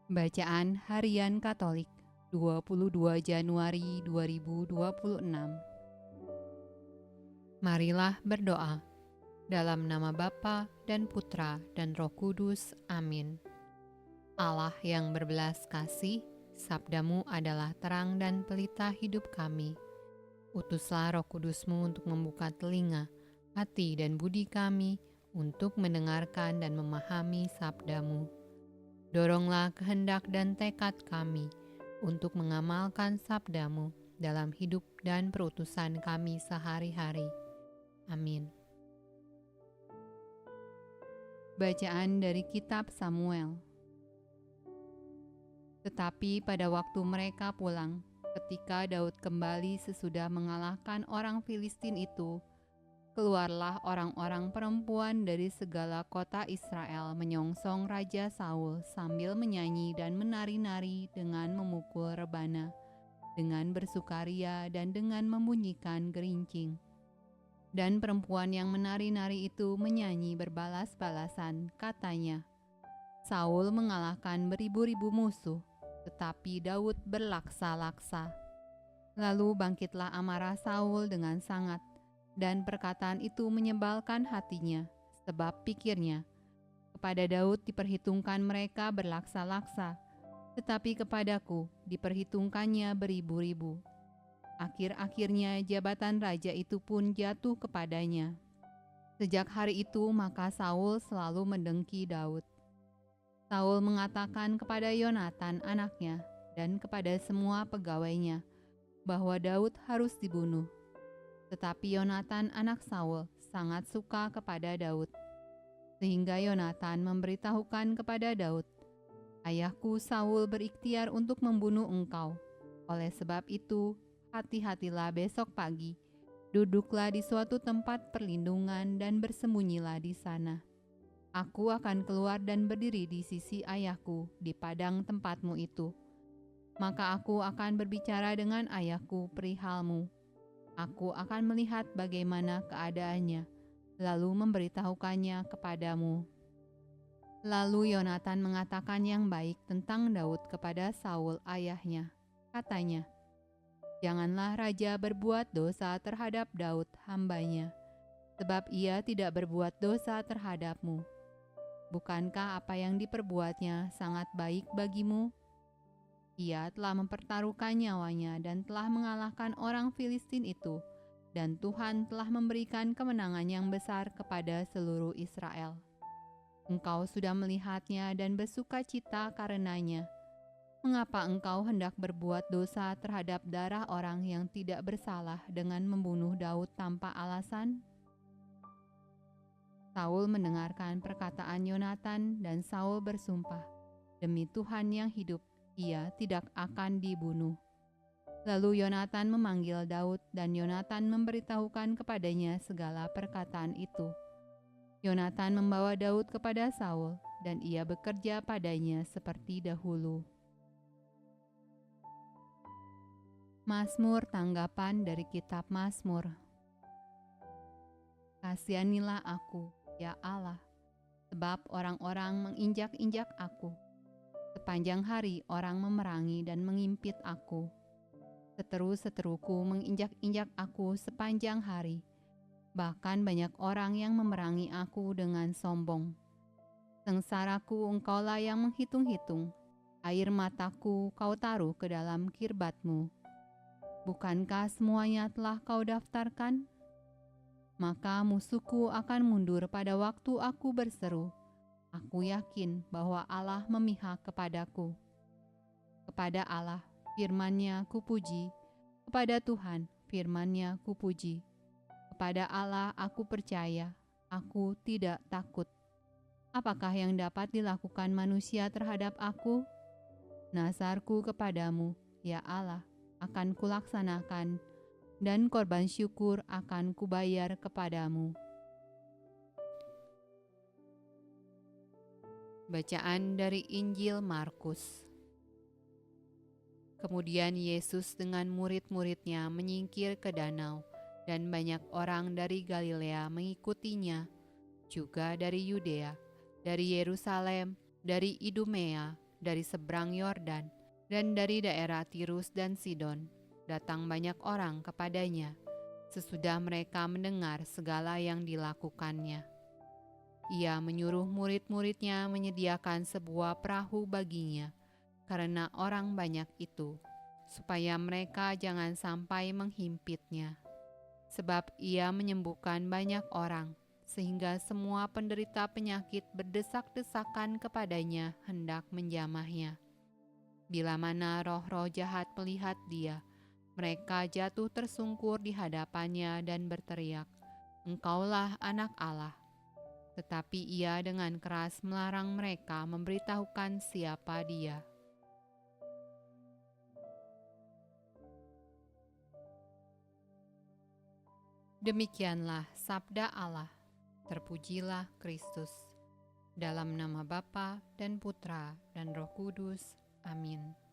Bacaan Harian Katolik 22 Januari 2026. Marilah berdoa dalam nama Bapa dan Putra dan Roh Kudus. Amin. Allah yang berbelas kasih, sabdamu adalah terang dan pelita hidup kami. Utuslah Roh Kudusmu untuk membuka telinga, hati dan budi kami untuk mendengarkan dan memahami sabdamu. Doronglah kehendak dan tekad kami untuk mengamalkan sabdamu dalam hidup dan perutusan kami sehari-hari. Amin. Bacaan dari Kitab Samuel. Tetapi pada waktu mereka pulang, ketika Daud kembali sesudah mengalahkan orang Filistin itu, keluarlah orang-orang perempuan dari segala kota Israel menyongsong Raja Saul sambil menyanyi dan menari-nari dengan memukul rebana, dengan bersukaria dan dengan membunyikan gerincing. Dan perempuan yang menari-nari itu menyanyi berbalas-balasan, katanya, Saul mengalahkan beribu-ribu musuh, tetapi Daud berlaksa-laksa. Lalu bangkitlah amarah Saul dengan sangat, dan perkataan itu menyebalkan hatinya, sebab pikirnya, kepada Daud diperhitungkan mereka berlaksa-laksa, tetapi kepadaku diperhitungkannya beribu-ribu. Akhir-akhirnya jabatan raja itu pun jatuh kepadanya. Sejak hari itu maka Saul selalu mendengki Daud. Saul mengatakan kepada Yonatan anaknya dan kepada semua pegawainya bahwa Daud harus dibunuh. Tetapi Yonatan anak Saul sangat suka kepada Daud, sehingga Yonatan memberitahukan kepada Daud, Ayahku Saul berikhtiar untuk membunuh engkau. Oleh sebab itu, hati-hatilah besok pagi, duduklah di suatu tempat perlindungan dan bersembunyilah di sana. Aku akan keluar dan berdiri di sisi ayahku di padang tempatmu itu. Maka aku akan berbicara dengan ayahku perihalmu. Aku akan melihat bagaimana keadaannya, lalu memberitahukannya kepadamu. Lalu Yonatan mengatakan yang baik tentang Daud kepada Saul ayahnya. Katanya, Janganlah raja berbuat dosa terhadap Daud hambanya, sebab ia tidak berbuat dosa terhadapmu. Bukankah apa yang diperbuatnya sangat baik bagimu? Ia telah mempertaruhkan nyawanya dan telah mengalahkan orang Filistin itu, dan Tuhan telah memberikan kemenangan yang besar kepada seluruh Israel. Engkau sudah melihatnya dan bersukacita karenanya. Mengapa engkau hendak berbuat dosa terhadap darah orang yang tidak bersalah dengan membunuh Daud tanpa alasan? Saul mendengarkan perkataan Yonatan dan Saul bersumpah, demi Tuhan yang hidup, ia tidak akan dibunuh. Lalu Yonatan memanggil Daud dan Yonatan memberitahukan kepadanya segala perkataan itu. Yonatan membawa Daud kepada Saul dan ia bekerja padanya seperti dahulu. Mazmur tanggapan dari kitab Mazmur. Kasihanilah aku, ya Allah, sebab orang-orang menginjak-injak aku. Sepanjang hari orang memerangi dan mengimpit aku. Seteru-seteruku menginjak-injak aku sepanjang hari. Bahkan banyak orang yang memerangi aku dengan sombong. Sengsaraku engkaulah yang menghitung-hitung. Air mataku kau taruh ke dalam kirbatmu. Bukankah semuanya telah kau daftarkan? Maka musuhku akan mundur pada waktu aku berseru. Aku yakin bahwa Allah memihak kepadaku. Kepada Allah, firman-Nya kupuji. Kepada Tuhan, firman-Nya kupuji. Kepada Allah aku percaya, aku tidak takut. Apakah yang dapat dilakukan manusia terhadap aku? Nazarku kepadamu, ya Allah, akan kulaksanakan, dan korban syukur akan kubayar kepadamu. Bacaan dari Injil Markus. Kemudian Yesus dengan murid-muridnya menyingkir ke danau, dan banyak orang dari Galilea mengikutinya, juga dari Yudea, dari Yerusalem, dari Idumea, dari seberang Yordan, dan dari daerah Tirus dan Sidon, datang banyak orang kepadanya, sesudah mereka mendengar segala yang dilakukannya. Ia menyuruh murid-muridnya menyediakan sebuah perahu baginya, karena orang banyak itu, supaya mereka jangan sampai menghimpitnya. Sebab ia menyembuhkan banyak orang, sehingga semua penderita penyakit berdesak-desakan kepadanya hendak menjamahnya. Bila mana roh-roh jahat melihat dia, mereka jatuh tersungkur di hadapannya dan berteriak, "Engkaulah Anak Allah." Tetapi ia dengan keras melarang mereka memberitahukan siapa dia. Demikianlah sabda Allah. Terpujilah Kristus. Dalam nama Bapa dan Putra dan Roh Kudus. Amin.